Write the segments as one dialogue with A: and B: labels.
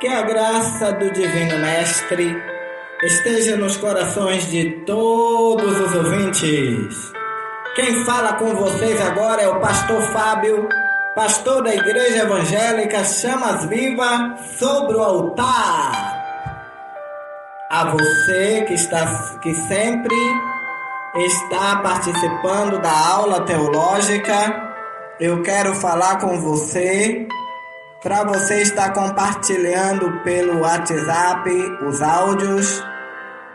A: Que a graça do Divino Mestre esteja nos corações de todos os ouvintes. Quem fala com vocês agora é o Pastor Fábio, pastor da Igreja Evangélica Chamas Viva sobre o altar. A você que sempre está participando da aula teológica, eu quero falar com você para você estar compartilhando pelo WhatsApp os áudios.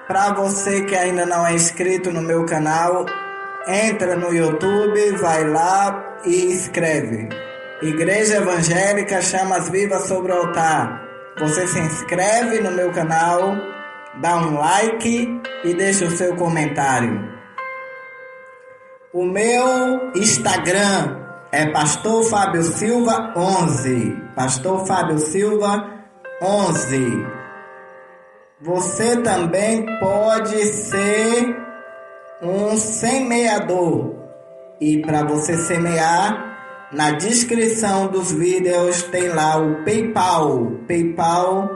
A: Para você que ainda não é inscrito no meu canal, entra no YouTube, vai lá e escreve Igreja Evangélica Chamas Vivas sobre o Altar. Você se inscreve no meu canal, dá um like e deixa o seu comentário. O meu Instagram é Pastor Fábio Silva 11. Pastor Fábio Silva 11. Você também pode ser um semeador. E para você semear, na descrição dos vídeos tem lá o PayPal. PayPal,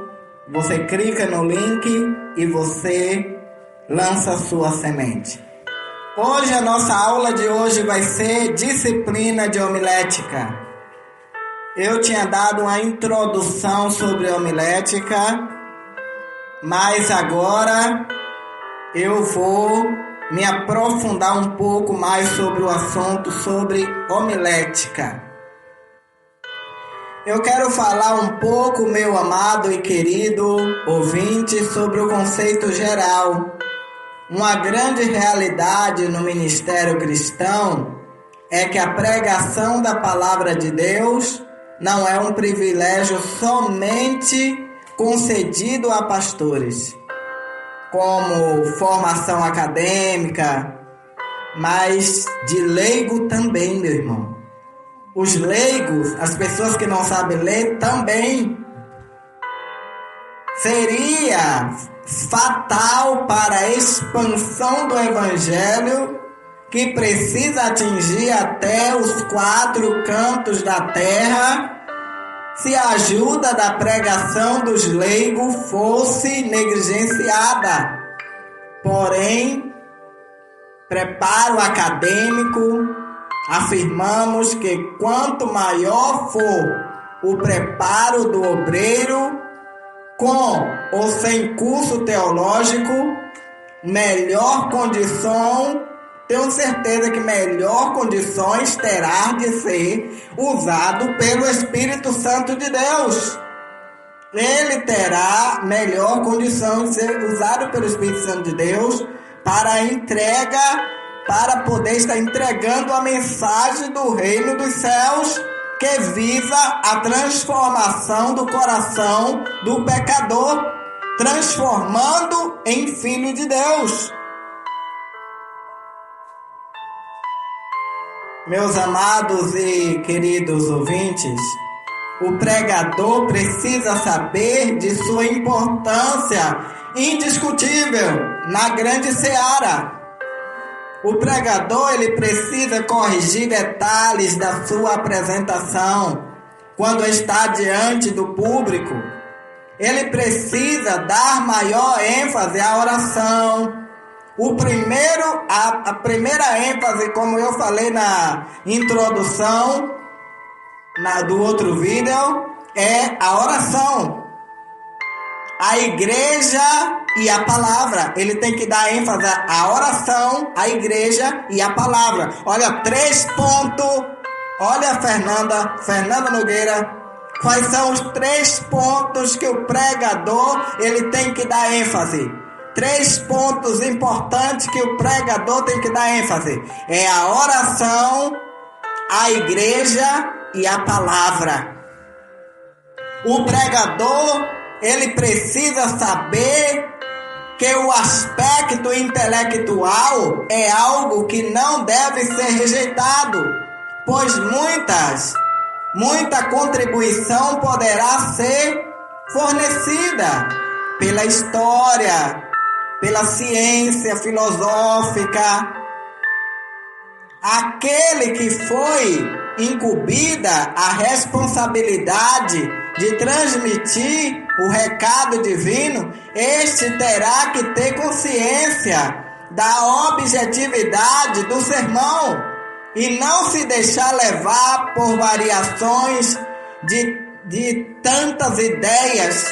A: você clica no link e você lança a sua semente. Hoje a nossa aula de hoje vai ser disciplina de homilética. Eu tinha dado uma introdução sobre homilética, mas agora eu vou me aprofundar um pouco mais sobre o assunto sobre homilética. Eu quero falar um pouco, meu amado e querido ouvinte, sobre o conceito geral. Uma grande realidade no ministério cristão é que a pregação da palavra de Deus não é um privilégio somente concedido a pastores, como formação acadêmica, mas de leigo também, meu irmão. Os leigos, as pessoas que não sabem ler também. Seria fatal para a expansão do Evangelho, que precisa atingir até os 4 cantos da terra, se a ajuda da pregação dos leigos fosse negligenciada. Porém, preparo acadêmico, afirmamos que quanto maior for o preparo do obreiro, com ou sem curso teológico, melhor condição, tenho certeza que melhor condições terá de ser usado pelo Espírito Santo de Deus. Ele terá melhor condição de ser usado pelo Espírito Santo de Deus para a entrega, para poder estar entregando a mensagem do reino dos céus, que visa a transformação do coração do pecador, transformando em filho de Deus. Meus amados e queridos ouvintes, o pregador precisa saber de sua importância indiscutível na grande seara. O pregador, ele precisa corrigir detalhes da sua apresentação quando está diante do público. Ele precisa dar maior ênfase à oração. A primeira ênfase, como eu falei na introdução do outro vídeo, é a oração. A igreja e a palavra. Ele tem que dar ênfase à oração, à igreja e à palavra. Olha, 3 pontos. Olha, Fernanda Nogueira. Quais são os 3 pontos que o pregador ele tem que dar ênfase? 3 pontos importantes que o pregador tem que dar ênfase. É a oração, a igreja e a palavra. O pregador, ele precisa saber que o aspecto intelectual é algo que não deve ser rejeitado, pois muita contribuição poderá ser fornecida pela história, pela ciência filosófica. Aquele que foi incumbida a responsabilidade de transmitir o recado divino, este terá que ter consciência da objetividade do sermão e não se deixar levar por variações de tantas ideias,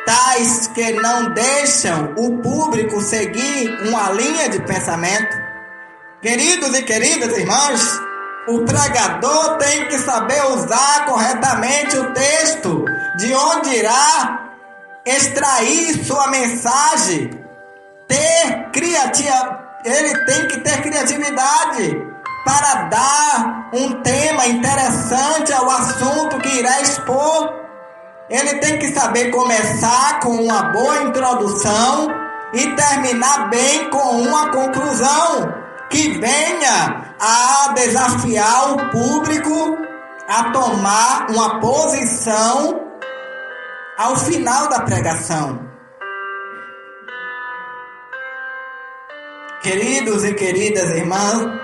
A: tais que não deixam o público seguir uma linha de pensamento. Queridos e queridas irmãs, o pregador tem que saber usar corretamente o texto, de onde irá extrair sua mensagem. Ele tem que ter criatividade para dar um tema interessante ao assunto que irá expor. Ele tem que saber começar com uma boa introdução e terminar bem com uma conclusão que venha a desafiar o público a tomar uma posição ao final da pregação. Queridos e queridas irmãs,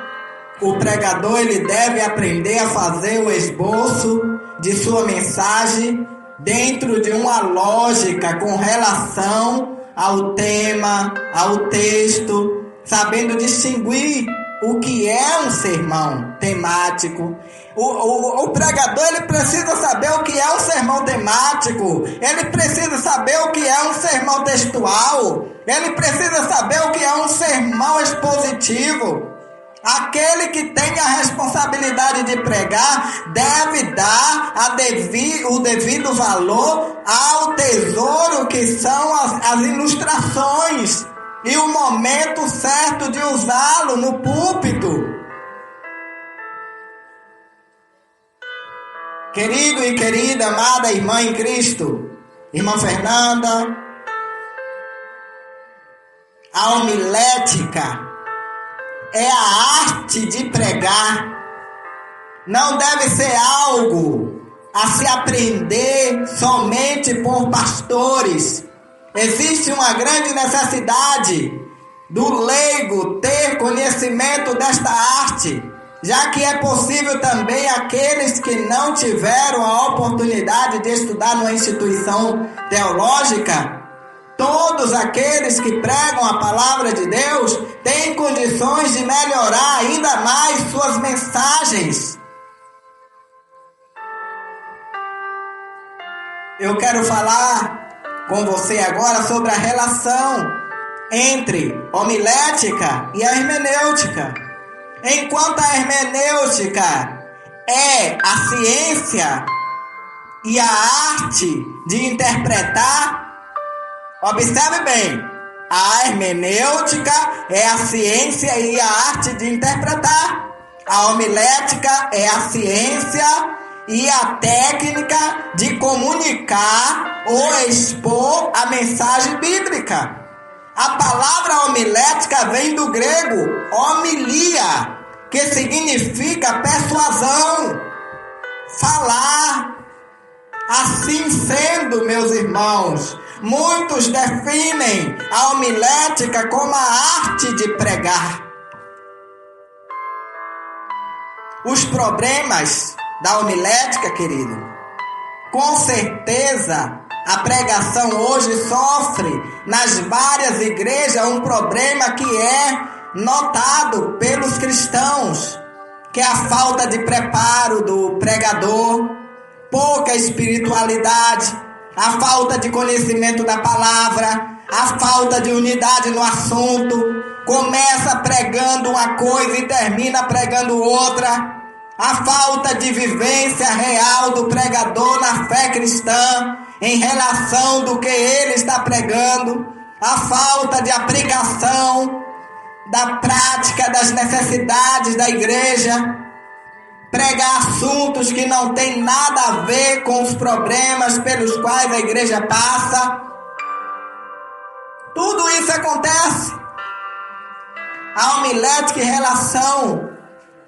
A: o pregador ele deve aprender a fazer o esboço de sua mensagem dentro de uma lógica com relação ao tema, ao texto, sabendo distinguir o que é um sermão temático. O pregador ele precisa saber o que é um sermão temático, ele precisa saber o que é um sermão textual, ele precisa saber o que é um sermão expositivo. Aquele que tem a responsabilidade de pregar deve dar o devido valor ao tesouro que são as ilustrações e o momento certo de usá-lo no púlpito. Querido e querida, amada irmã em Cristo, irmã Fernanda, a homilética é a arte de pregar. Não deve ser algo a se aprender somente por pastores. Existe uma grande necessidade do leigo ter conhecimento desta arte, já que é possível também aqueles que não tiveram a oportunidade de estudar numa instituição teológica. Todos aqueles que pregam a palavra de Deus têm condições de melhorar ainda mais suas mensagens. Eu quero falar com você agora sobre a relação entre homilética e a hermenêutica. Enquanto a hermenêutica é a ciência e a arte de interpretar, observe bem, a hermenêutica é a ciência e a arte de interpretar. A homilética é a ciência e a técnica de comunicar ou expor a mensagem bíblica. A palavra homilética vem do grego homilia, que significa persuasão, falar. Assim sendo, meus irmãos, muitos definem a homilética como a arte de pregar. Os problemas da homilética, querido, com certeza a pregação hoje sofre nas várias igrejas um problema que é notado pelos cristãos, que é a falta de preparo do pregador, pouca espiritualidade, a falta de conhecimento da palavra, a falta de unidade no assunto. Começa pregando uma coisa e termina pregando outra. A falta de vivência real do pregador na fé cristã em relação do que ele está pregando. A falta de aplicação da prática das necessidades da igreja. Pregar assuntos que não tem nada a ver com os problemas pelos quais a igreja passa. Tudo isso acontece. A homilética e relação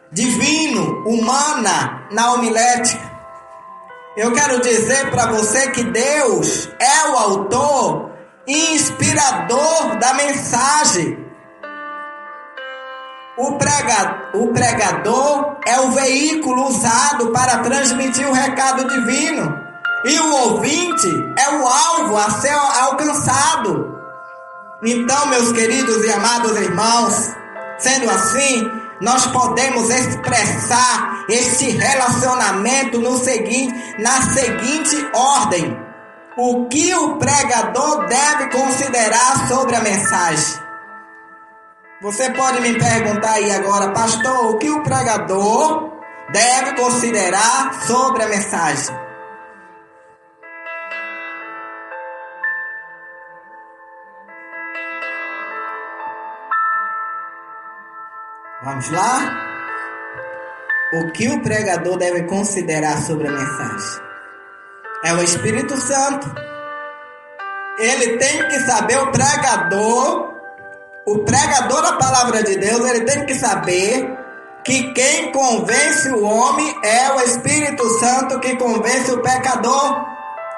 A: divino-humana na homilética. Eu quero dizer para você que Deus é o autor e inspirador da mensagem. O pregador é o veículo usado para transmitir o recado divino. E o ouvinte é o alvo a ser alcançado. Então, meus queridos e amados irmãos, sendo assim, nós podemos expressar esse relacionamento na seguinte ordem: o que o pregador deve considerar sobre a mensagem. Você pode me perguntar aí agora, pastor, o que o pregador deve considerar sobre a mensagem? Vamos lá? O que o pregador deve considerar sobre a mensagem? É o Espírito Santo. Ele tem que saber, o pregador da palavra de Deus, ele tem que saber que quem convence o homem é o Espírito Santo que convence o pecador,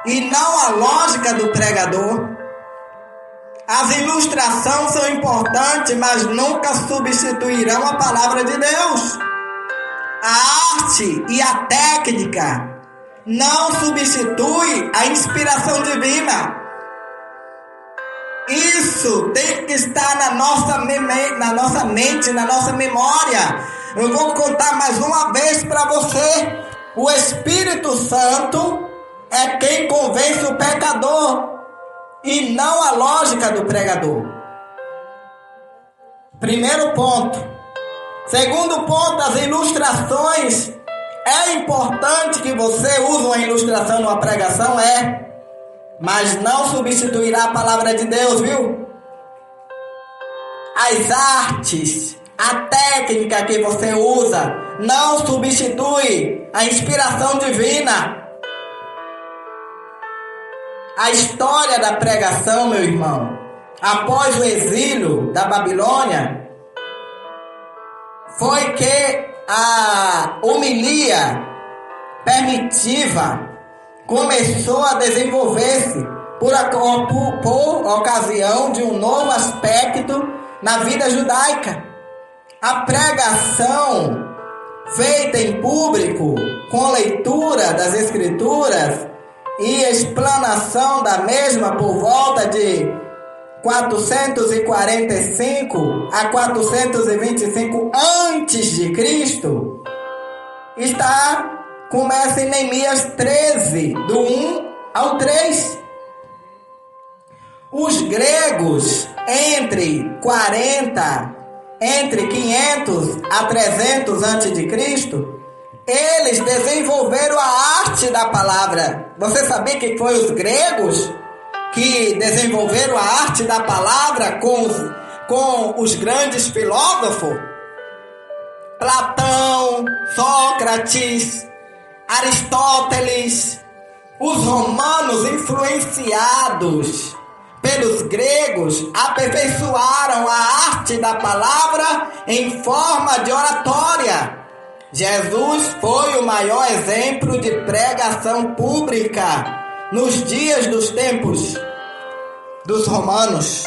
A: e não a lógica do pregador. As ilustrações são importantes, mas nunca substituirão a palavra de Deus. A arte e a técnica não substitui a inspiração divina. Isso tem que estar na nossa mente, na nossa memória. Eu vou contar mais uma vez para você. O Espírito Santo é quem convence o pecador, e não a lógica do pregador. Primeiro ponto. Segundo ponto, as ilustrações. É importante que você use uma ilustração numa pregação, mas não substituirá a palavra de Deus, viu? As artes, a técnica que você usa, não substitui a inspiração divina. A história da pregação, meu irmão, após o exílio da Babilônia, foi que a homilia permitiva começou a desenvolver-se por ocasião de um novo aspecto na vida judaica. A pregação feita em público, com leitura das Escrituras e explanação da mesma por volta de 445 a 425 antes de Cristo, começa em Neemias 13, do 1 ao 3. Os gregos, entre 500 a 300 antes de Cristo, eles desenvolveram a arte da palavra. Você sabia que foi os gregos que desenvolveram a arte da palavra com os grandes filósofos? Platão, Sócrates, Aristóteles. Os romanos, influenciados pelos gregos, aperfeiçoaram a arte da palavra em forma de oratória. Jesus foi o maior exemplo de pregação pública nos dias dos tempos dos romanos.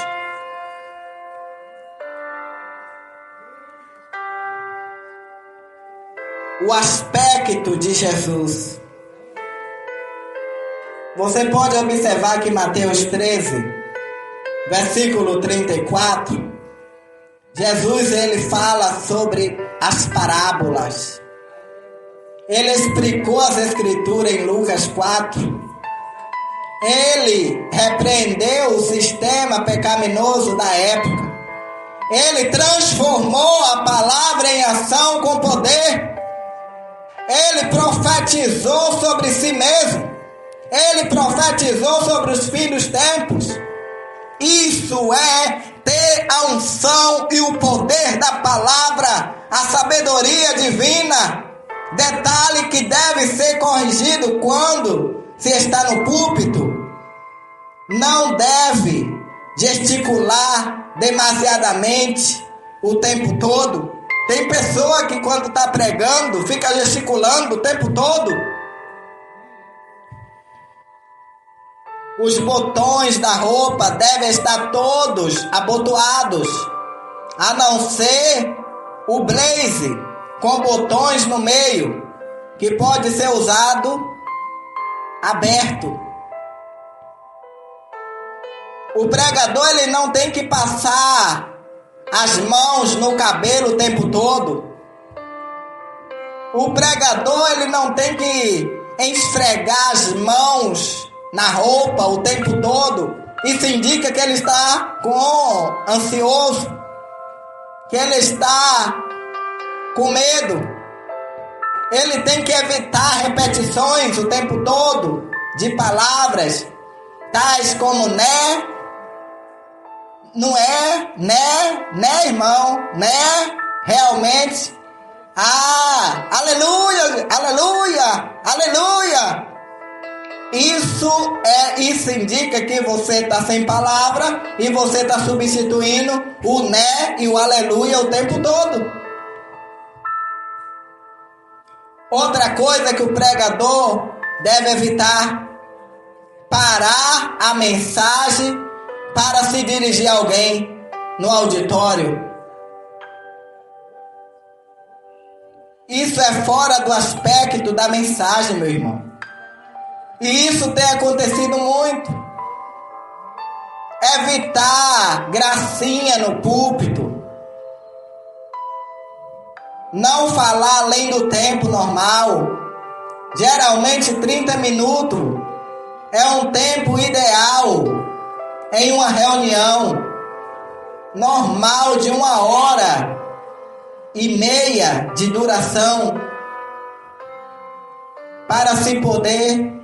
A: O aspecto de Jesus. Você pode observar que Mateus 13, versículo 34, Jesus ele fala sobre as parábolas. Ele explicou as Escrituras em Lucas 4. Ele repreendeu o sistema pecaminoso da época. Ele transformou a palavra em ação com poder. Ele profetizou sobre si mesmo. Ele profetizou sobre os fins dos tempos. Isso é ter a unção e o poder da palavra, a sabedoria divina. Detalhe que deve ser corrigido quando se está no púlpito. Não deve gesticular demasiadamente o tempo todo. Tem pessoa que quando está pregando fica gesticulando o tempo todo. Os botões da roupa devem estar todos abotoados, a não ser o blazer com botões no meio, que pode ser usado aberto. O pregador ele não tem que passar as mãos no cabelo o tempo todo. O pregador ele não tem que esfregar as mãos na roupa o tempo todo. Isso indica que ele está ansioso, que ele está com medo. Ele tem que evitar repetições o tempo todo de palavras tais como né, não é, né irmão, né, realmente, aleluia, aleluia, aleluia. Isso indica que você está sem palavra e você está substituindo o né e o aleluia o tempo todo. Outra coisa que o pregador deve evitar: parar a mensagem para se dirigir a alguém no auditório. Isso é fora do aspecto da mensagem, meu irmão. E isso tem acontecido muito. Evitar gracinha no púlpito. Não falar além do tempo normal. Geralmente 30 minutos é um tempo ideal em uma reunião normal de 1h30 de duração, para se poder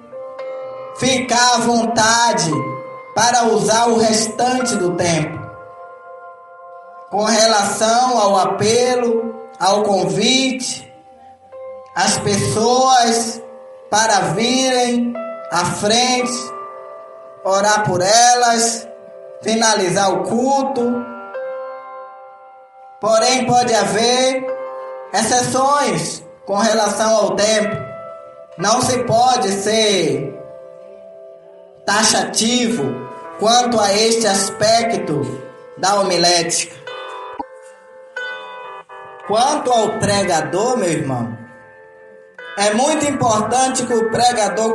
A: ficar à vontade para usar o restante do tempo. Com relação ao apelo, ao convite, as pessoas para virem à frente, orar por elas, finalizar o culto. Porém, pode haver exceções com relação ao tempo. Não se pode ser taxativo quanto a este aspecto da homilética. Quanto ao pregador, meu irmão, é muito importante que o pregador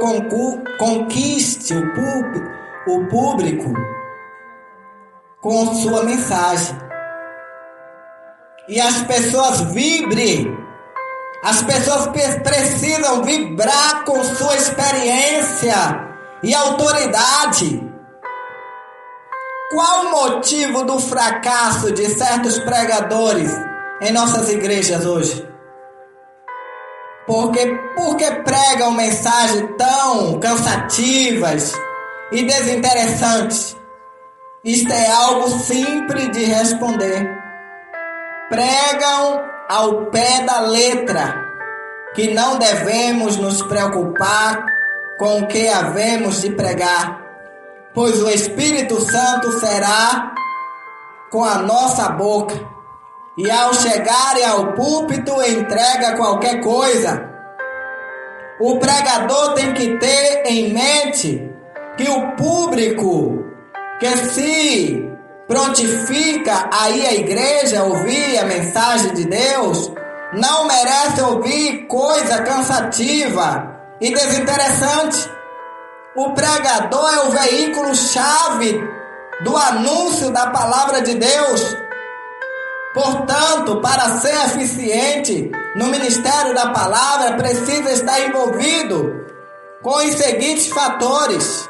A: conquiste o público com sua mensagem. E as pessoas vibrem. As pessoas precisam vibrar com sua experiência e autoridade. Qual o motivo do fracasso de certos pregadores em nossas igrejas hoje? Porque pregam mensagens tão cansativas e desinteressantes? Isto é algo simples de responder. Pregam ao pé da letra, que não devemos nos preocupar com o que havemos de pregar, pois o Espírito Santo será com a nossa boca, e ao chegarem ao púlpito entrega qualquer coisa. O pregador tem que ter em mente que o público que se prontifica a ir à igreja ouvir a mensagem de Deus não merece ouvir coisa cansativa e desinteressante. O pregador é o veículo-chave do anúncio da palavra de Deus. Portanto, para ser eficiente no ministério da palavra, precisa estar envolvido com os seguintes fatores.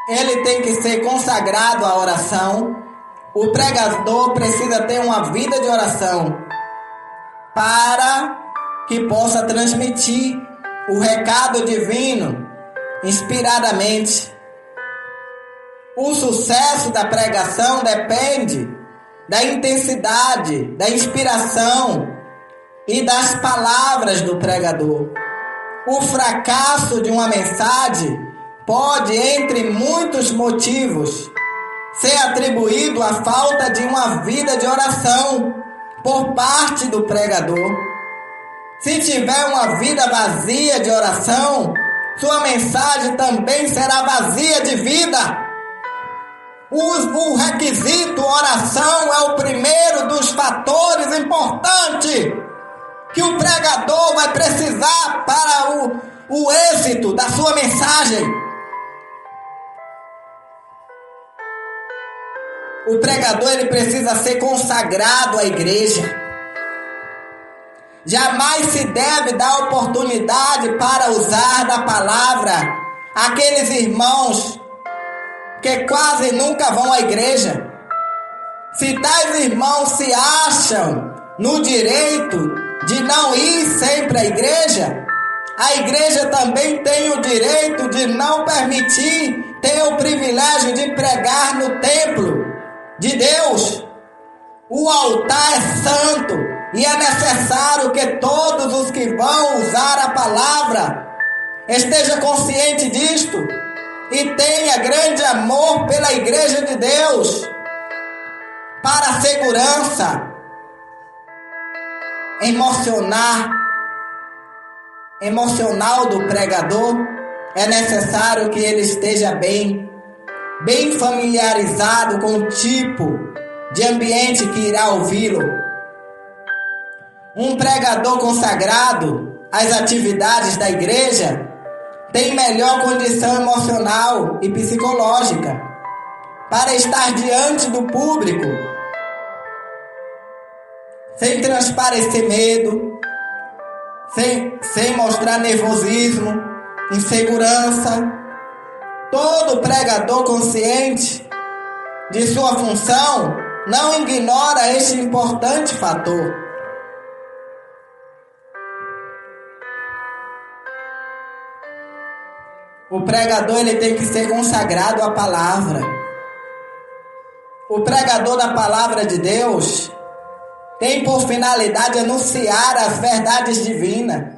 A: Ele tem que ser consagrado à oração. O pregador precisa ter uma vida de oração para que possa transmitir o recado divino inspiradamente. O sucesso da pregação depende da intensidade, da inspiração e das palavras do pregador. O fracasso de uma mensagem pode, entre muitos motivos, ser atribuído à falta de uma vida de oração por parte do pregador. Se tiver uma vida vazia de oração, sua mensagem também será vazia de vida. O requisito oração é o primeiro dos fatores importantes que o pregador vai precisar para o êxito da sua mensagem. O pregador ele precisa ser consagrado à igreja. Jamais se deve dar oportunidade para usar da palavra aqueles irmãos que quase nunca vão à igreja. Se tais irmãos se acham no direito de não ir sempre à igreja, a igreja também tem o direito de não permitir ter o privilégio de pregar no templo de Deus. O altar é santo e é necessário que todos os que vão usar a palavra estejam conscientes disto e tenha grande amor pela igreja de Deus. Para a segurança emocional do pregador, é necessário que ele esteja bem familiarizado com o tipo de ambiente que irá ouvi-lo. Um pregador consagrado às atividades da igreja tem melhor condição emocional e psicológica para estar diante do público, sem transparecer medo, sem mostrar nervosismo, insegurança. Todo pregador consciente de sua função não ignora este importante fator. O pregador ele tem que ser consagrado à palavra. O pregador da palavra de Deus tem por finalidade anunciar as verdades divinas.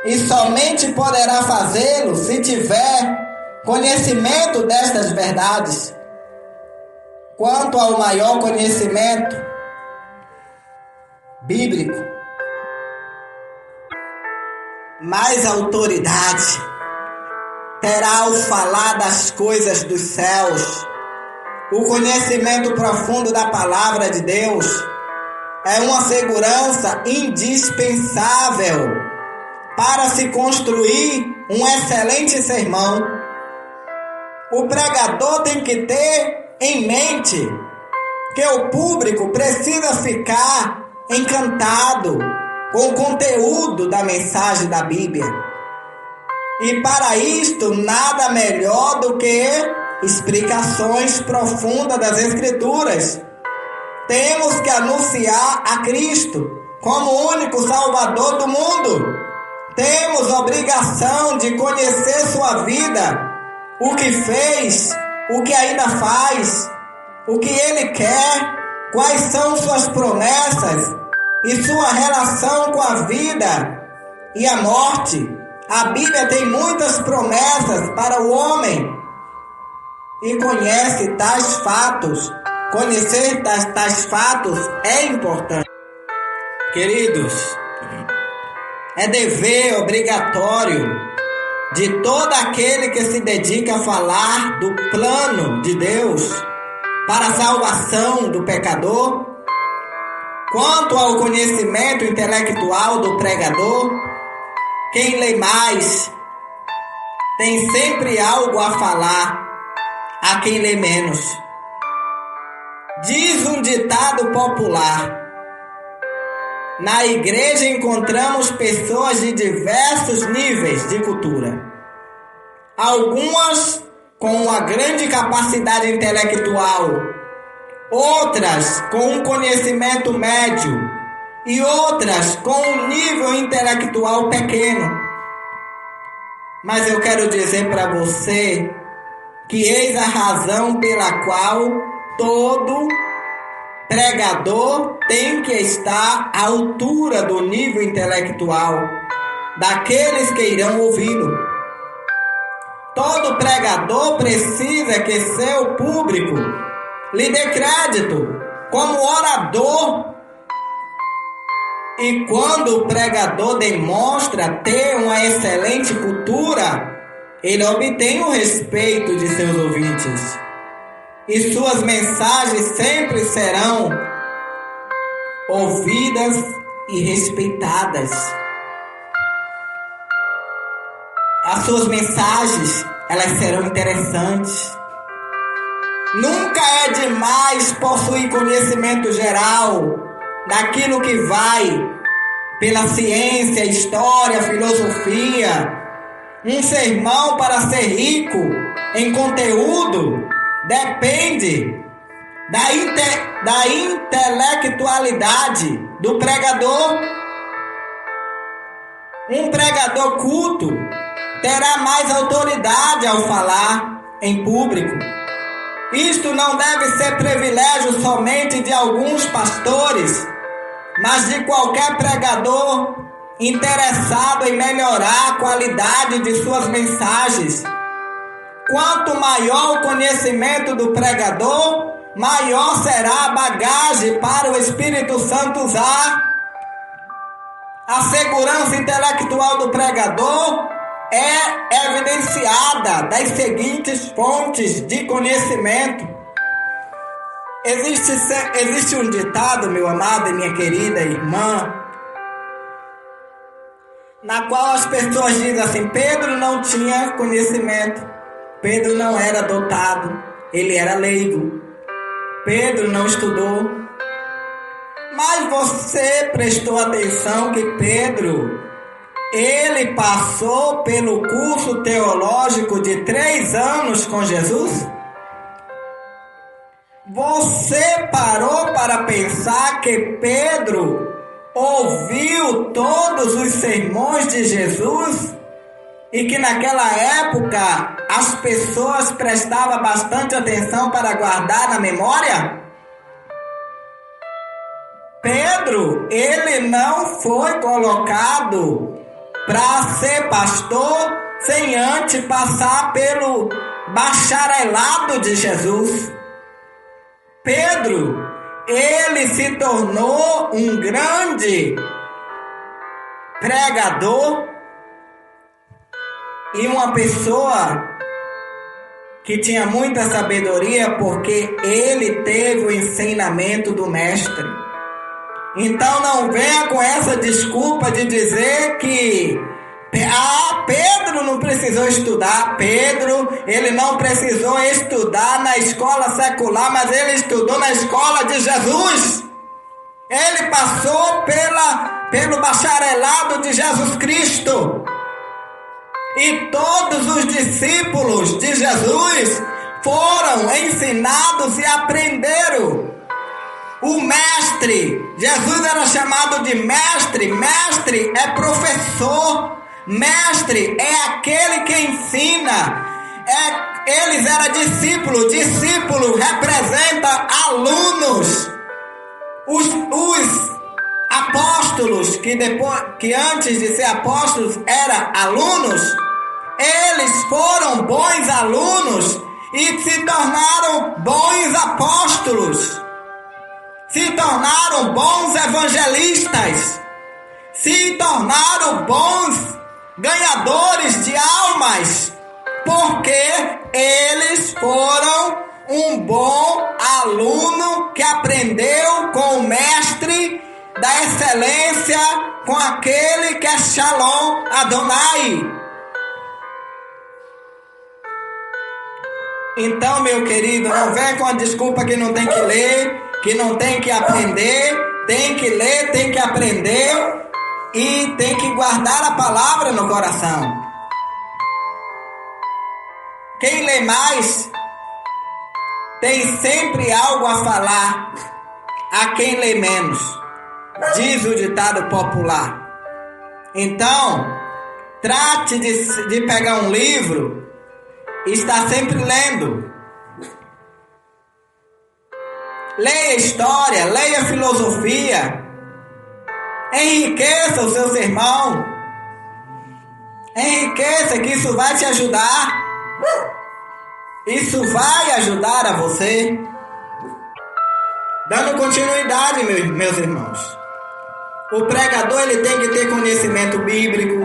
A: E somente poderá fazê-lo se tiver conhecimento destas verdades. Quanto ao maior conhecimento bíblico, mais autoridade terá ao falar das coisas dos céus. O conhecimento profundo da palavra de Deus é uma segurança indispensável para se construir um excelente sermão. O pregador tem que ter em mente que o público precisa ficar encantado com o conteúdo da mensagem da Bíblia. E para isto, nada melhor do que explicações profundas das Escrituras. Temos que anunciar a Cristo como o único Salvador do mundo. Temos obrigação de conhecer sua vida, o que fez, o que ainda faz, o que Ele quer, quais são suas promessas e sua relação com a vida e a morte. A Bíblia tem muitas promessas para o homem e conhece tais fatos. Conhecer tais fatos é importante. Queridos, é dever obrigatório de todo aquele que se dedica a falar do plano de Deus para a salvação do pecador. Quanto ao conhecimento intelectual do pregador, quem lê mais tem sempre algo a falar a quem lê menos. Diz um ditado popular: na igreja encontramos pessoas de diversos níveis de cultura. Algumas com uma grande capacidade intelectual, outras com um conhecimento médio e outras com um nível intelectual pequeno. Mas eu quero dizer para você que eis a razão pela qual todo pregador tem que estar à altura do nível intelectual daqueles que irão ouvi-lo. Todo pregador precisa que seu público lhe dê crédito como orador. E quando o pregador demonstra ter uma excelente cultura, ele obtém o respeito de seus ouvintes. E suas mensagens sempre serão ouvidas e respeitadas. As suas mensagens, elas serão interessantes. Nunca é demais possuir conhecimento geral daquilo que vai pela ciência, história, filosofia. Um sermão, para ser rico em conteúdo, depende da intelectualidade do pregador. Um pregador culto terá mais autoridade ao falar em público. Isto não deve ser privilégio somente de alguns pastores, mas de qualquer pregador interessado em melhorar a qualidade de suas mensagens. Quanto maior o conhecimento do pregador, maior será a bagagem para o Espírito Santo usar. A segurança intelectual do pregador é evidenciada das seguintes fontes de conhecimento. Existe um ditado, meu amado e minha querida irmã, na qual as pessoas dizem assim: Pedro não tinha conhecimento, Pedro não era dotado, ele era leigo, Pedro não estudou. Mas você prestou atenção que Pedro, ele passou pelo curso teológico de 3 anos com Jesus? Você parou para pensar que Pedro ouviu todos os sermões de Jesus e que naquela época as pessoas prestavam bastante atenção para guardar na memória? Pedro, ele não foi colocado para ser pastor sem antes passar pelo bacharelado de Jesus. Pedro, ele se tornou um grande pregador e uma pessoa que tinha muita sabedoria, porque ele teve o ensinamento do mestre. Então não venha com essa desculpa de dizer que Pedro não precisou estudar. Pedro, ele não precisou estudar na escola secular, mas ele estudou na escola de Jesus. Ele passou pelo bacharelado de Jesus Cristo. E todos os discípulos de Jesus foram ensinados e aprenderam. O mestre, Jesus era chamado de mestre. Mestre é professor. Mestre é aquele que ensina. Eles eram discípulos. Discípulo representa alunos. Os apóstolos, que antes de ser apóstolos eram alunos, eles foram bons alunos e se tornaram bons apóstolos. Se tornaram bons evangelistas, se tornaram bons ganhadores de almas, porque eles foram um bom aluno que aprendeu com o mestre da excelência, com aquele que é Shalom Adonai. Então, meu querido, não vem com a desculpa que não tem que ler, que não tem que aprender. Tem que ler, tem que aprender e tem que guardar a palavra no coração. Quem lê mais tem sempre algo a falar a quem lê menos, diz o ditado popular. Então, trate de pegar um livro e estar sempre lendo. Leia história, leia filosofia, enriqueça o seu sermão, enriqueça, que isso vai te ajudar, isso vai ajudar a você. Dando continuidade, meus irmãos, o pregador ele tem que ter conhecimento bíblico,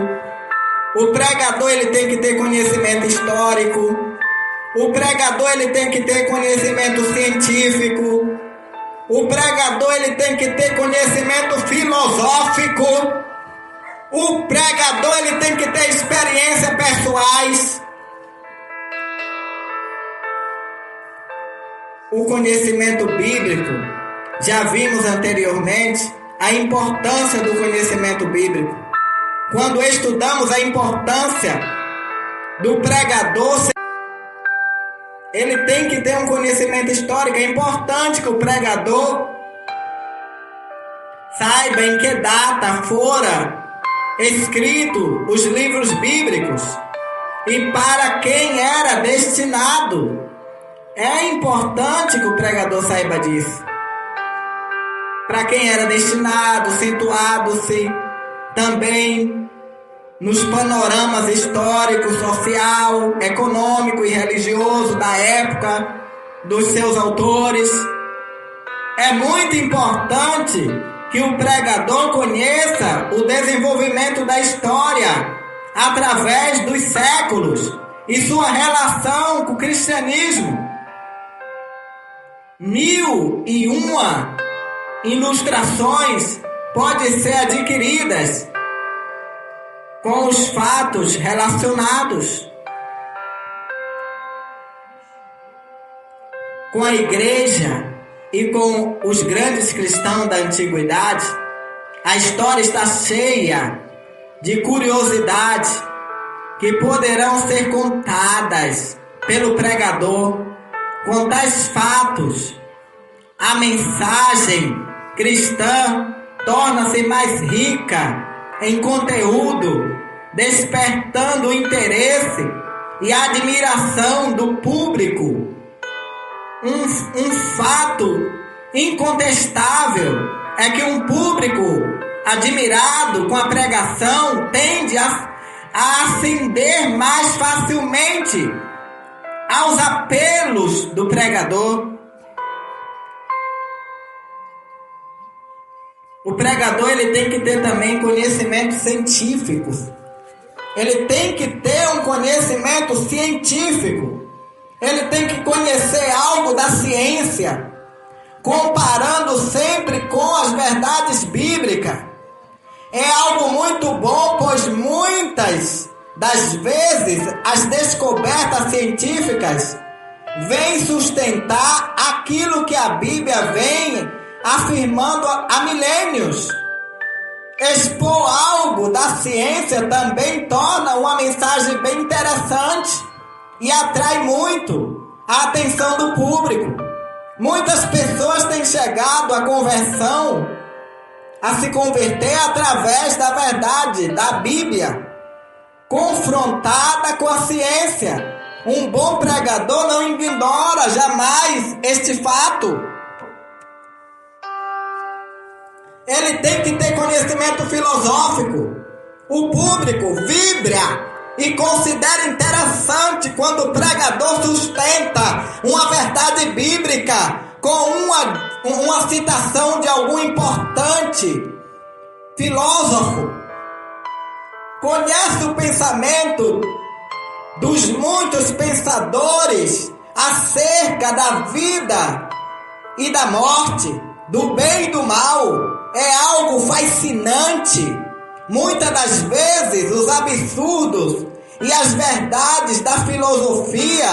A: o pregador ele tem que ter conhecimento histórico, o pregador ele tem que ter conhecimento científico, O pregador ele tem que ter conhecimento filosófico. O pregador ele tem que ter experiências pessoais. O conhecimento bíblico, já vimos anteriormente a importância do conhecimento bíblico. Quando estudamos a importância do pregador, ele tem que ter um conhecimento histórico. É importante que o pregador saiba em que data fora escrito os livros bíblicos e para quem era destinado. É importante que o pregador saiba disso. Para quem era destinado, situado-se também nos panoramas históricos, social, econômico e religioso da época dos seus autores. É muito importante que o pregador conheça o desenvolvimento da história através dos séculos e sua relação com o cristianismo. 1001 ilustrações podem ser adquiridas com os fatos relacionados com a igreja e com os grandes cristãos da antiguidade. A história está cheia de curiosidades que poderão ser contadas pelo pregador. Com tais fatos, a mensagem cristã torna-se mais rica em conteúdo, despertando o interesse e a admiração do público. Um fato incontestável é que um público admirado com a pregação tende a ascender mais facilmente aos apelos do pregador. O pregador ele tem que ter também conhecimento científico. Ele tem que ter um conhecimento científico. Ele tem que conhecer algo da ciência, comparando sempre com as verdades bíblicas. É algo muito bom, pois muitas das vezes as descobertas científicas vêm sustentar aquilo que a Bíblia vem afirmando há milênios. Expor algo da ciência também torna uma mensagem bem interessante e atrai muito a atenção do público. Muitas pessoas têm chegado à conversão, a se converter através da verdade da Bíblia, confrontada com a ciência. Um bom pregador não ignora jamais este fato. Ele tem que ter conhecimento filosófico. O público vibra e considera interessante quando o pregador sustenta uma verdade bíblica com uma citação de algum importante filósofo. Conhece o pensamento dos muitos pensadores acerca da vida e da morte, do bem e do mal. É algo fascinante. Muitas das vezes os absurdos e as verdades da filosofia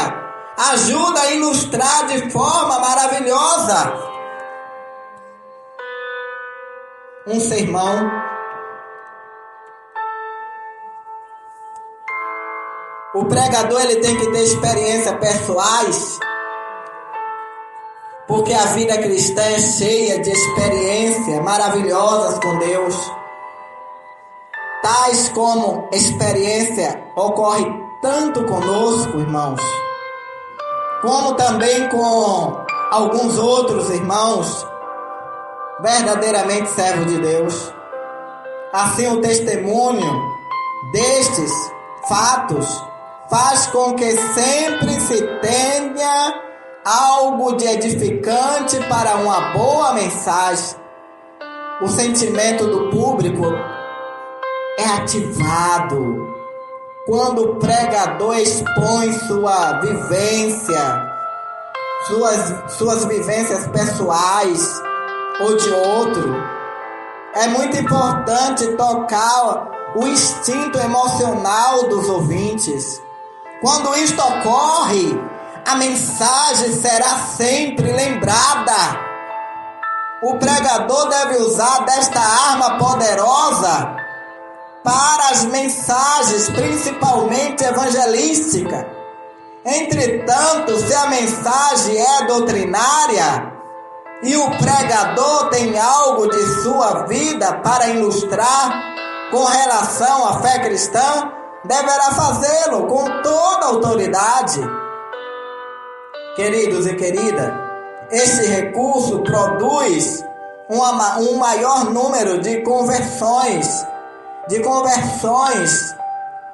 A: ajudam a ilustrar de forma maravilhosa um sermão. O pregador ele tem que ter experiências pessoais, porque a vida cristã é cheia de experiências maravilhosas com Deus. Tais como experiência ocorre tanto conosco, irmãos, como também com alguns outros irmãos verdadeiramente servos de Deus. Assim, o testemunho destes fatos faz com que sempre se tenha algo de edificante para uma boa mensagem. O sentimento do público é ativado quando o pregador expõe sua vivência suas vivências pessoais ou de outro. É muito importante tocar o instinto emocional dos ouvintes. Quando isto ocorre, a mensagem será sempre lembrada. O pregador deve usar desta arma poderosa para as mensagens, principalmente evangelísticas. Entretanto, se a mensagem é doutrinária e o pregador tem algo de sua vida para ilustrar com relação à fé cristã, deverá fazê-lo com toda a autoridade. Queridos e queridas, este recurso produz um maior número de conversões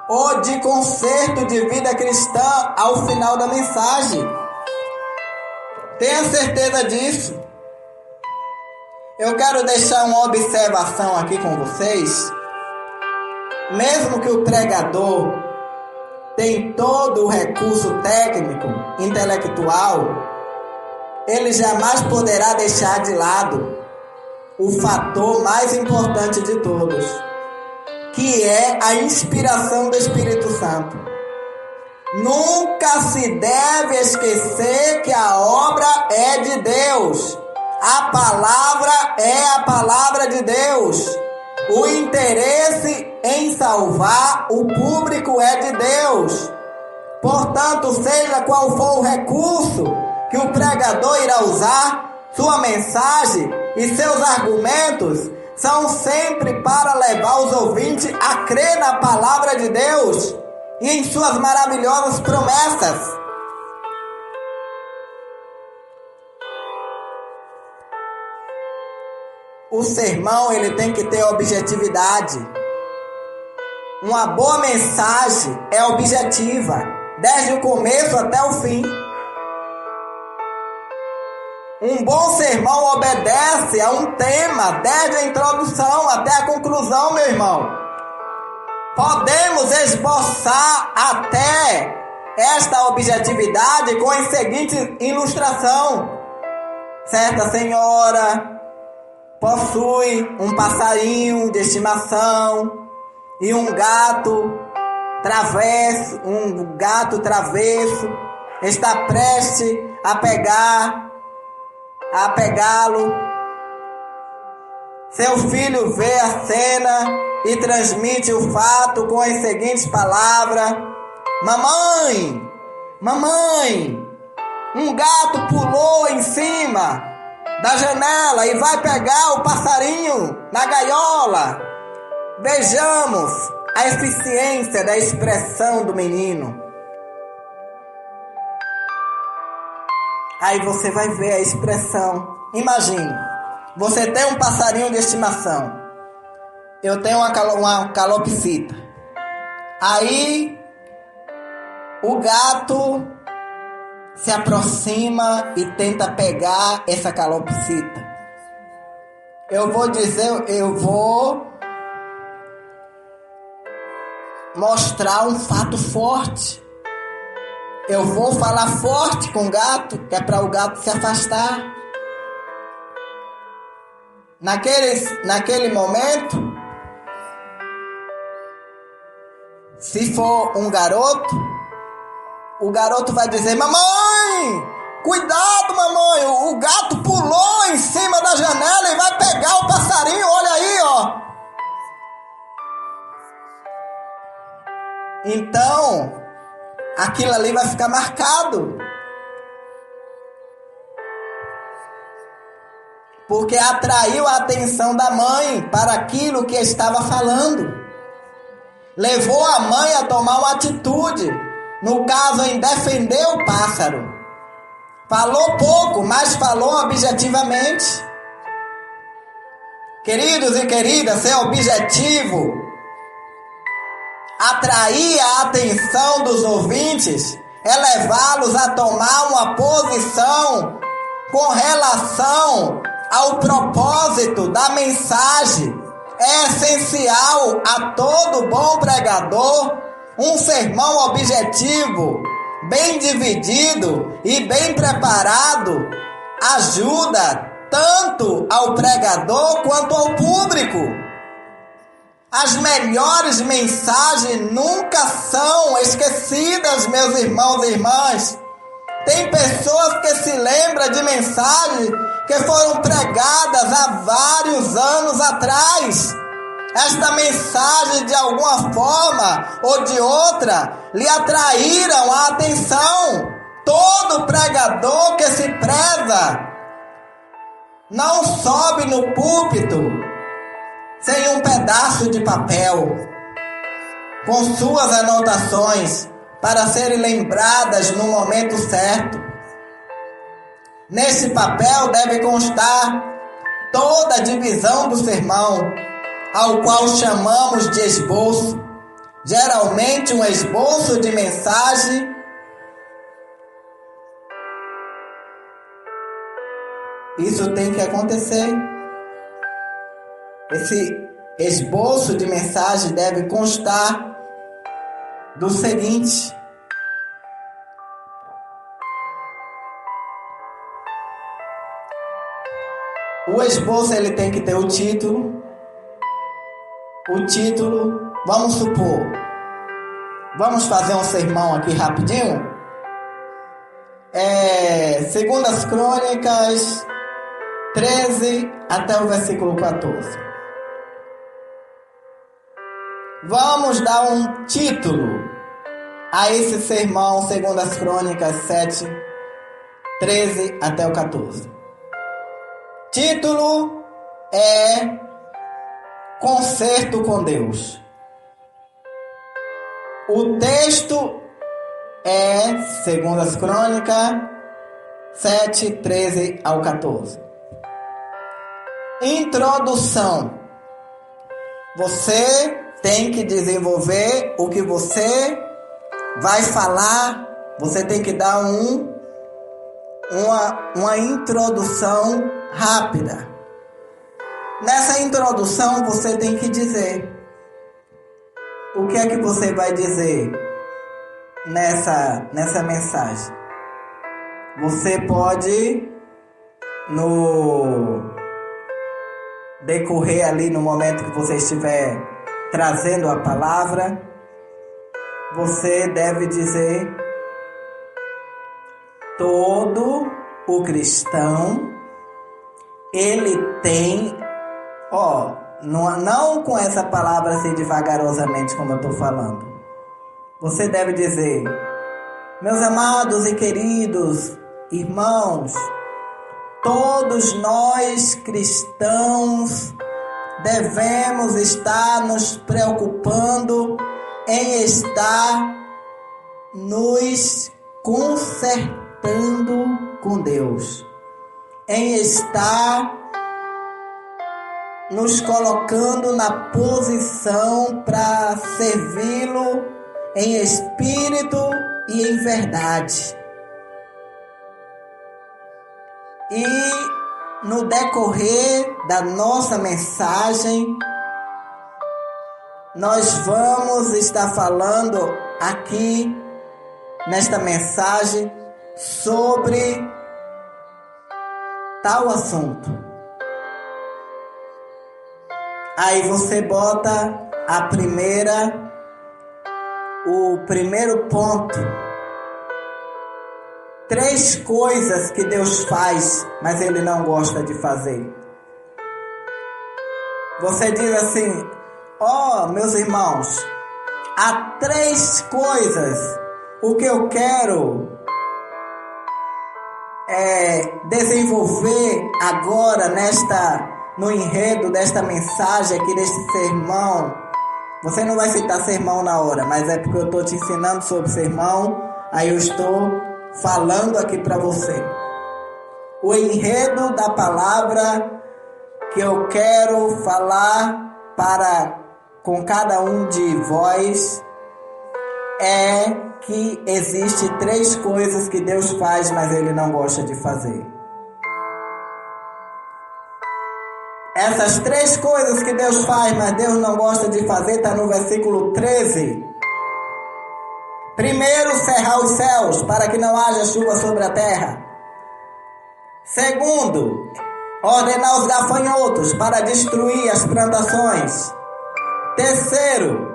A: ou de conserto de vida cristã ao final da mensagem. Tenha certeza disso. Eu quero deixar uma observação aqui com vocês. Mesmo que o pregador tenha todo o recurso técnico, intelectual, ele jamais poderá deixar de lado o fator mais importante de todos, que é a inspiração do Espírito Santo. Nunca se deve esquecer que a obra é de Deus. A palavra é a palavra de Deus. O interesse em salvar o público é de Deus. Portanto, seja qual for o recurso que o pregador irá usar, sua mensagem e seus argumentos são sempre para levar os ouvintes a crer na palavra de Deus e em suas maravilhosas promessas. O sermão ele tem que ter objetividade. Uma boa mensagem é objetiva, desde o começo até o fim. Um bom sermão obedece a um tema, desde a introdução até a conclusão, meu irmão. Podemos esboçar até esta objetividade com a seguinte ilustração. Certa senhora possui um passarinho de estimação e um gato travesso está prestes a pegá-lo. Seu filho vê a cena e transmite o fato com as seguintes palavras: Mamãe, um gato pulou em cima da janela e vai pegar o passarinho na gaiola. Vejamos a eficiência da expressão do menino. Aí você vai ver a expressão. Imagine, você tem um passarinho de estimação. Eu tenho uma calopsita. Aí o gato se aproxima e tenta pegar essa calopsita. Eu vou mostrar um fato forte. Eu vou falar forte com o gato, que é para o gato se afastar. Naquele momento, se for um garoto, o garoto vai dizer: Mamãe, cuidado mamãe, o gato pulou em cima da janela e vai pegar o passarinho, olha aí, ó. Então, aquilo ali vai ficar marcado. Porque atraiu a atenção da mãe para aquilo que estava falando. Levou a mãe a tomar uma atitude, no caso em defender o pássaro. Falou pouco, mas falou objetivamente. Queridos e queridas, ser objetivo, atrair a atenção dos ouvintes, é levá-los a tomar uma posição com relação ao propósito da mensagem. É essencial a todo bom pregador um sermão objetivo, bem dividido e bem preparado ajuda tanto ao pregador quanto ao público. As melhores mensagens nunca são esquecidas, meus irmãos e irmãs. Tem pessoas que se lembram de mensagens que foram pregadas há vários anos atrás. Esta mensagem, de alguma forma ou de outra, lhe atraíram a atenção. Todo pregador que se preza não sobe no púlpito sem um pedaço de papel com suas anotações para serem lembradas no momento certo. Nesse papel deve constar toda a divisão do sermão, ao qual chamamos de esboço. Geralmente um esboço de mensagem isso tem que acontecer. Esse esboço de mensagem deve constar do seguinte: o esboço ele tem que ter o título. O título, vamos supor, vamos fazer um sermão aqui rapidinho. Segundas Crônicas 13 até o versículo 14. Vamos dar um título a esse sermão, Segundas Crônicas 7, 13 até o 14. Título é Concerto com Deus. O texto é Segundas Crônicas 7, 13 ao 14. Introdução. Você tem que desenvolver o que você vai falar. Você tem que dar uma introdução rápida. Nessa introdução você tem que dizer o que é que você vai dizer nessa mensagem. Você pode, no decorrer ali, no momento que você estiver trazendo a palavra, você deve dizer: todo o cristão, ele tem, não com essa palavra assim devagarosamente como eu estou falando. Você deve dizer: meus amados e queridos irmãos, todos nós cristãos devemos estar nos preocupando em estar nos consertando com Deus, em estar nos colocando na posição para servi-lo em espírito e em verdade. E no decorrer da nossa mensagem, nós vamos estar falando aqui nesta mensagem sobre tal assunto. Aí você bota o primeiro ponto. 3 coisas que Deus faz, mas Ele não gosta de fazer. Você diz assim: meus irmãos, há 3 coisas. O que eu quero desenvolver agora no enredo desta mensagem aqui, deste sermão. Você não vai citar sermão na hora, mas é porque eu estou te ensinando sobre sermão. Aí eu estou falando aqui para você. O enredo da palavra que eu quero falar com cada um de vós é que existe 3 coisas que Deus faz, mas Ele não gosta de fazer. Essas 3 coisas que Deus faz, mas Deus não gosta de fazer, está no versículo 13. Primeiro, cerrar os céus para que não haja chuva sobre a terra. Segundo, ordenar os gafanhotos para destruir as plantações. Terceiro,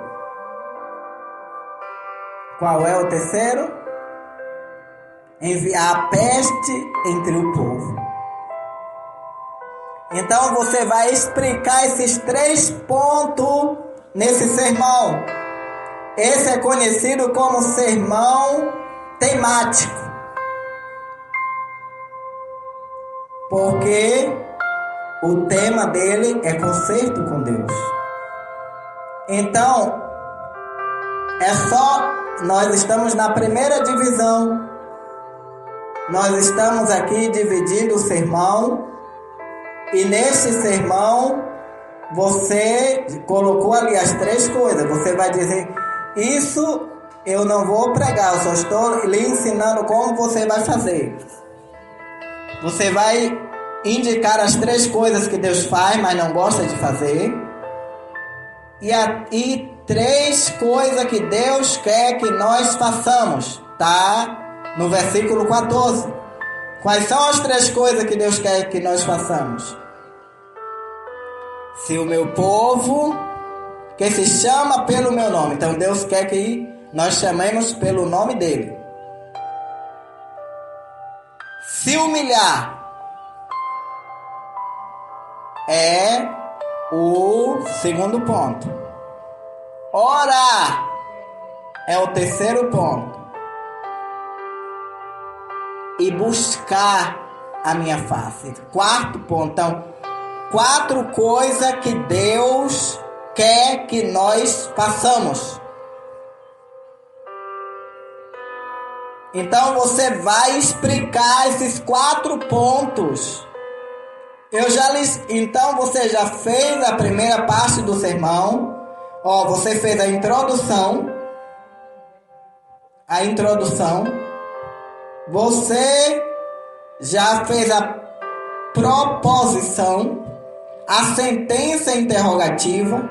A: qual é o terceiro? Enviar a peste entre o povo. Então você vai explicar esses 3 pontos nesse sermão. Esse é conhecido como sermão temático. Porque o tema dele é conserto com Deus. Então, nós estamos na primeira divisão. Nós estamos aqui dividindo o sermão. E neste sermão, você colocou ali as 3 coisas. Você vai dizer, isso eu não vou pregar, eu só estou lhe ensinando como você vai fazer. Você vai indicar as 3 coisas que Deus faz, mas não gosta de fazer. E 3 coisas que Deus quer que nós façamos. Tá no versículo 14. Quais são as 3 coisas que Deus quer que nós façamos? Se o meu povo, que se chama pelo meu nome. Então Deus quer que nós chamemos pelo nome dele. Se humilhar é o segundo ponto. Orar é o terceiro ponto. E buscar a minha face. 4 ponto. Então, 4 coisas que Deus quer que nós façamos. Então você vai explicar esses 4 pontos. Então você já fez a primeira parte do sermão. Você fez a introdução. Você já fez a proposição, a sentença interrogativa,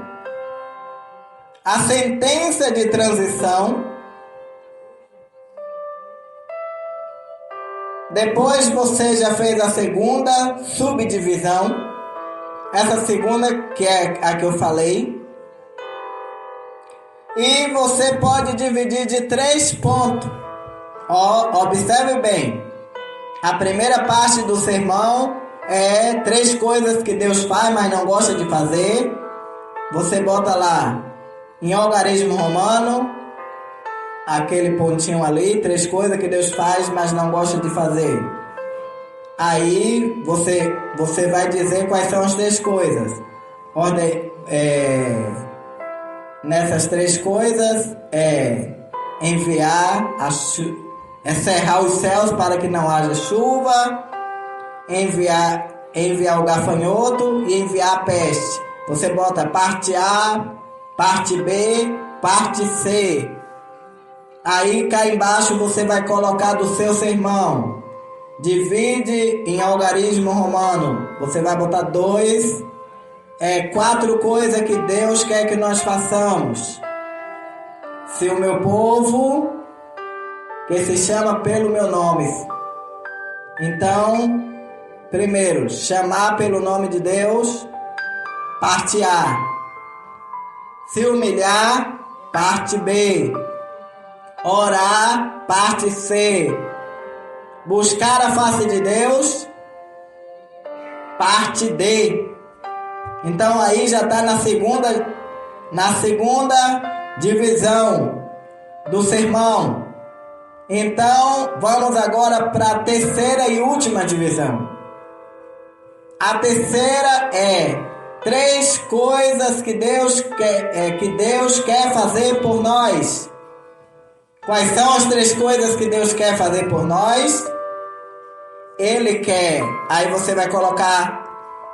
A: a sentença de transição. Depois você já fez a segunda subdivisão. Essa segunda que é a que eu falei. E você pode dividir de 3 pontos. Observe bem. A primeira parte do sermão é 3 coisas que Deus faz, mas não gosta de fazer. Você bota lá, em algarismo romano, aquele pontinho ali, 3 coisas que Deus faz, mas não gosta de fazer. Aí você vai dizer quais são as 3 coisas. Nessas 3 coisas enviar cerrar os céus para que não haja chuva, enviar o gafanhoto e enviar a peste. Você bota parte A, parte B, parte C. Aí cá embaixo você vai colocar do seu sermão. Divide em algarismo romano. Você vai botar 2. 4 coisas que Deus quer que nós façamos. Se o meu povo, que se chama pelo meu nome. Então, primeiro, chamar pelo nome de Deus, parte A. Se humilhar, parte B. Orar, parte C. Buscar a face de Deus, parte D. Então aí já está na segunda divisão do sermão. Então vamos agora para a terceira e última divisão. A terceira é 3 coisas que Deus quer fazer por nós. Quais são as 3 coisas que Deus quer fazer por nós? Ele quer, aí você vai colocar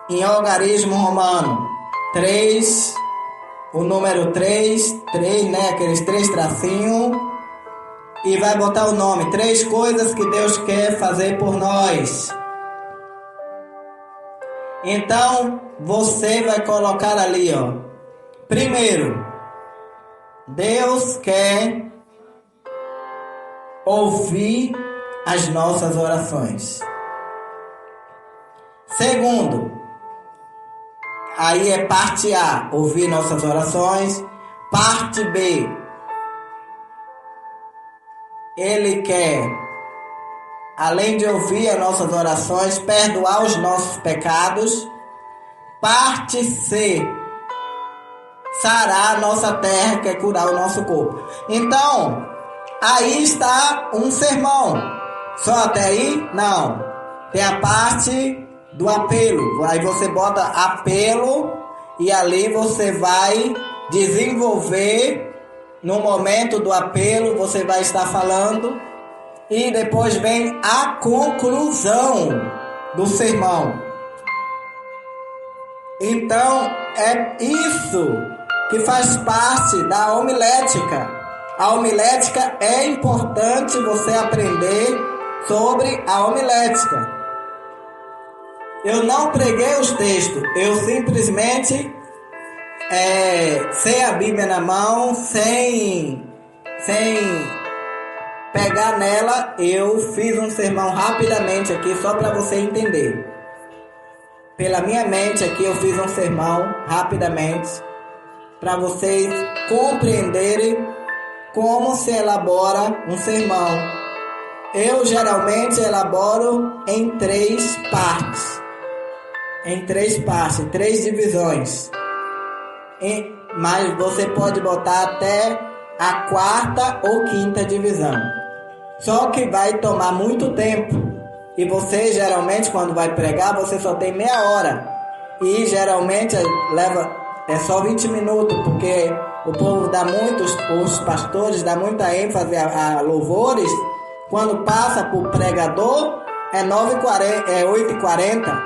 A: em algarismo romano 3, o número 3, né? Aqueles 3 tracinhos. E vai botar o nome, 3 coisas que Deus quer fazer por nós. Então, você vai colocar ali, Primeiro, Deus quer ouvir as nossas orações. Segundo, aí é parte A, ouvir nossas orações. Parte B, Ele quer, além de ouvir as nossas orações, perdoar os nossos pecados. Parte C, sarar a nossa terra, que é curar o nosso corpo. Então, aí está um sermão. Só até aí? Não. Tem a parte do apelo. Aí você bota apelo e ali você vai desenvolver. No momento do apelo você vai estar falando. E depois vem a conclusão do sermão. Então, é isso que faz parte da homilética. A homilética é importante você aprender sobre a homilética. Eu não preguei os textos, eu simplesmente sem a Bíblia na mão, sem pegar nela, eu fiz um sermão rapidamente aqui só para você entender. Pela minha mente aqui eu fiz um sermão rapidamente para vocês compreenderem como se elabora um sermão. Eu geralmente elaboro em três partes, três divisões. Mas você pode botar até a quarta ou quinta divisão. Só que vai tomar muito tempo. E você geralmente quando vai pregar, você só tem meia hora. E geralmente é só 20 minutos, porque o povo dá muito, os pastores dão muita ênfase a louvores. Quando passa para o pregador, é 8h40.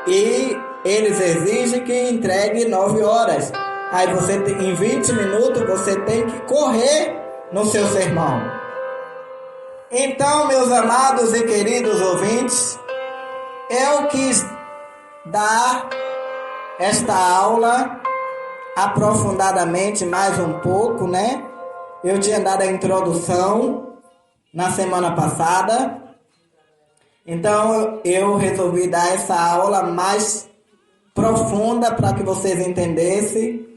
A: E eles exigem que entregue 9 horas. Aí você em 20 minutos você tem que correr no seu sermão. Então, meus amados e queridos ouvintes, eu quis dar esta aula aprofundadamente mais um pouco, né? Eu tinha dado a introdução na semana passada. Então, eu resolvi dar essa aula mais profunda para que vocês entendessem.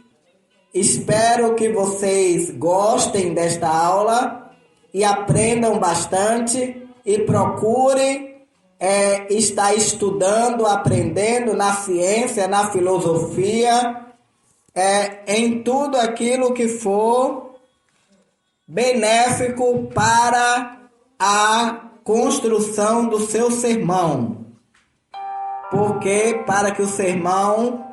A: Espero que vocês gostem desta aula e aprendam bastante e procurem estar estudando, aprendendo na ciência, na filosofia, em tudo aquilo que for benéfico para a construção do seu sermão. Porque para que o sermão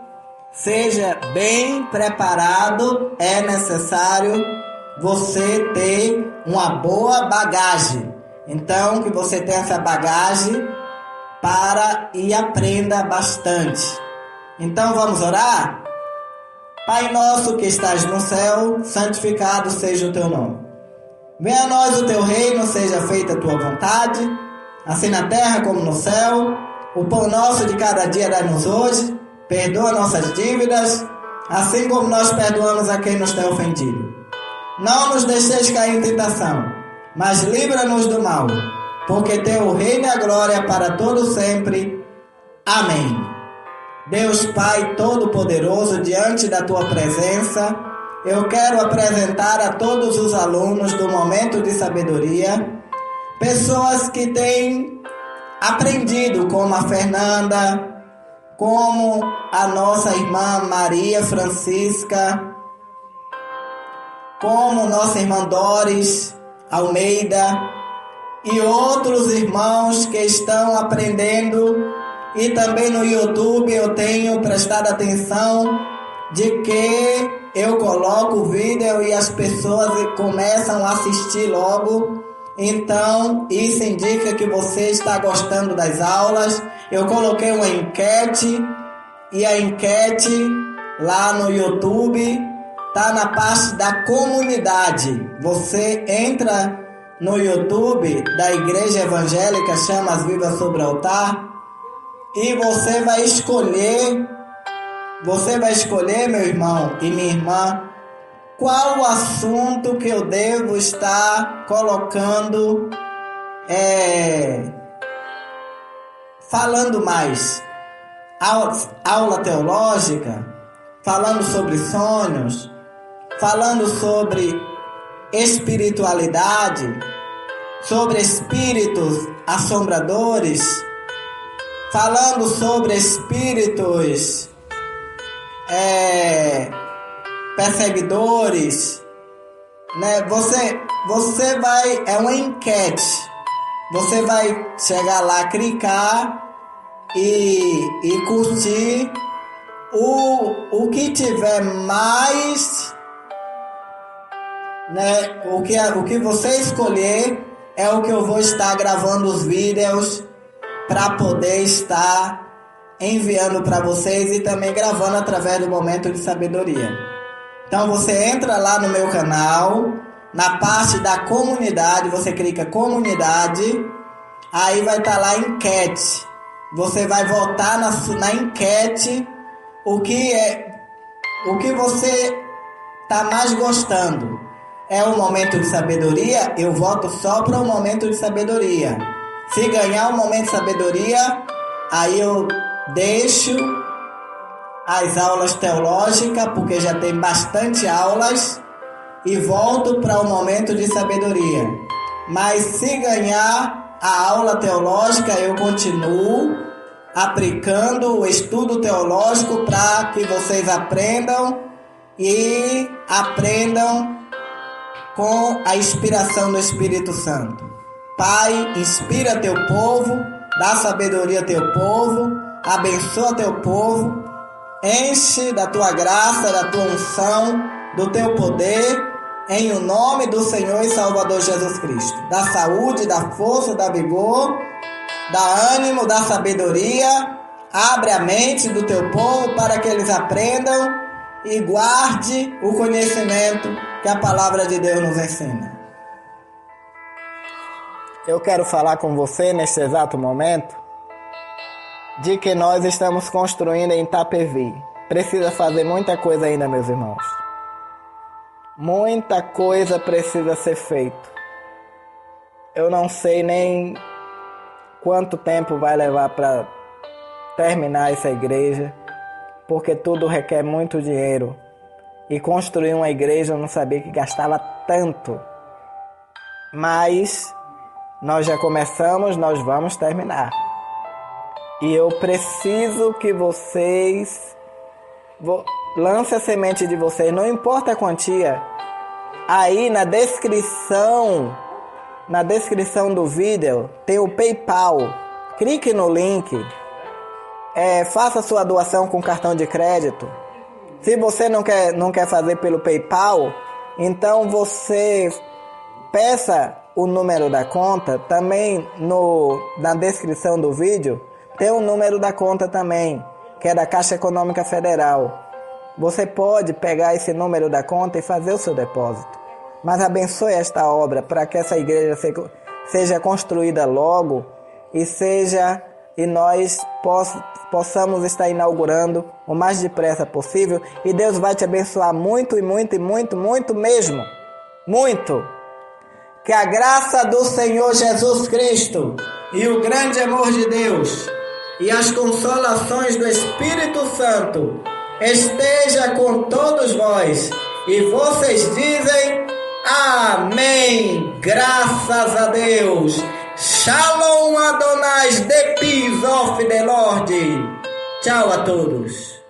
A: seja bem preparado, é necessário você ter uma boa bagagem. Então, que você tenha essa bagagem e aprenda bastante. Então, vamos orar? Pai nosso que estás no céu, santificado seja o teu nome. Venha a nós o teu reino, seja feita a tua vontade, assim na terra como no céu. O pão nosso de cada dia dá-nos hoje. Perdoa nossas dívidas, assim como nós perdoamos a quem nos tem ofendido. Não nos deixeis cair em tentação, mas livra-nos do mal, porque teu o reino e a glória para todo sempre. Amém. Deus Pai Todo-Poderoso, diante da tua presença, eu quero apresentar a todos os alunos do Momento de Sabedoria, pessoas que têm aprendido, como a Fernanda, como a nossa irmã Maria Francisca, como nossa irmã Doris Almeida e outros irmãos que estão aprendendo. E também no YouTube eu tenho prestado atenção de que eu coloco o vídeo e as pessoas começam a assistir logo. Então isso indica que você está gostando das aulas. Eu coloquei uma enquete e a enquete lá no YouTube está na parte da comunidade. Você entra no YouTube da Igreja Evangélica Chamas Vivas sobre o Altar e você vai escolher, meu irmão e minha irmã, qual o assunto que eu devo estar colocando, falando mais. Aula teológica, falando sobre sonhos, falando sobre espiritualidade, sobre espíritos assombradores, falando sobre espíritos perseguidores, né? Você vai, é uma enquete, você vai chegar lá, clicar e curtir o que tiver mais, né? O que você escolher é o que eu vou estar gravando os vídeos para poder estar enviando para vocês e também gravando através do Momento de Sabedoria. Então você entra lá no meu canal, na parte da comunidade, você clica comunidade, aí vai estar lá enquete. Você vai votar na enquete o que você está mais gostando. É o Momento de Sabedoria? Eu voto só para o Momento de Sabedoria. Se ganhar o Momento de Sabedoria, aí eu deixo as aulas teológicas, porque já tem bastante aulas, e volto para o Momento de Sabedoria. Mas se ganhar a aula teológica, eu continuo aplicando o estudo teológico para que vocês aprendam e aprendam com a inspiração do Espírito Santo. Pai, inspira teu povo, dá sabedoria a teu povo, abençoa teu povo, enche da tua graça, da tua unção, do teu poder, em o nome do Senhor e Salvador Jesus Cristo. Dá saúde, dá força, dá vigor, dá ânimo, dá sabedoria, abre a mente do teu povo para que eles aprendam e guarde o conhecimento que a palavra de Deus nos ensina. Eu quero falar com você neste exato momento de que nós estamos construindo em Itapevi. Precisa fazer muita coisa ainda, meus irmãos. Muita coisa precisa ser feita. Eu não sei nem quanto tempo vai levar para terminar essa igreja, porque tudo requer muito dinheiro. E construir uma igreja eu não sabia que gastava tanto. Mas nós já começamos, nós vamos terminar. E eu preciso que vocês lancem a semente de vocês, não importa a quantia. Aí na descrição do vídeo tem o PayPal. Clique no link. Faça sua doação com cartão de crédito. Se você não quer fazer pelo PayPal, então você peça o número da conta. Também na descrição do vídeo tem o número da conta também, que é da Caixa Econômica Federal. Você pode pegar esse número da conta e fazer o seu depósito. Mas abençoe esta obra para que essa igreja seja construída logo e nós possamos estar inaugurando o mais depressa possível. E Deus vai te abençoar muito e muito e muito, muito mesmo. Muito. Que a graça do Senhor Jesus Cristo e o grande amor de Deus e as consolações do Espírito Santo esteja com todos vós. E vocês dizem amém. Graças a Deus. Shalom Adonai, the peace of the Lord. Tchau a todos.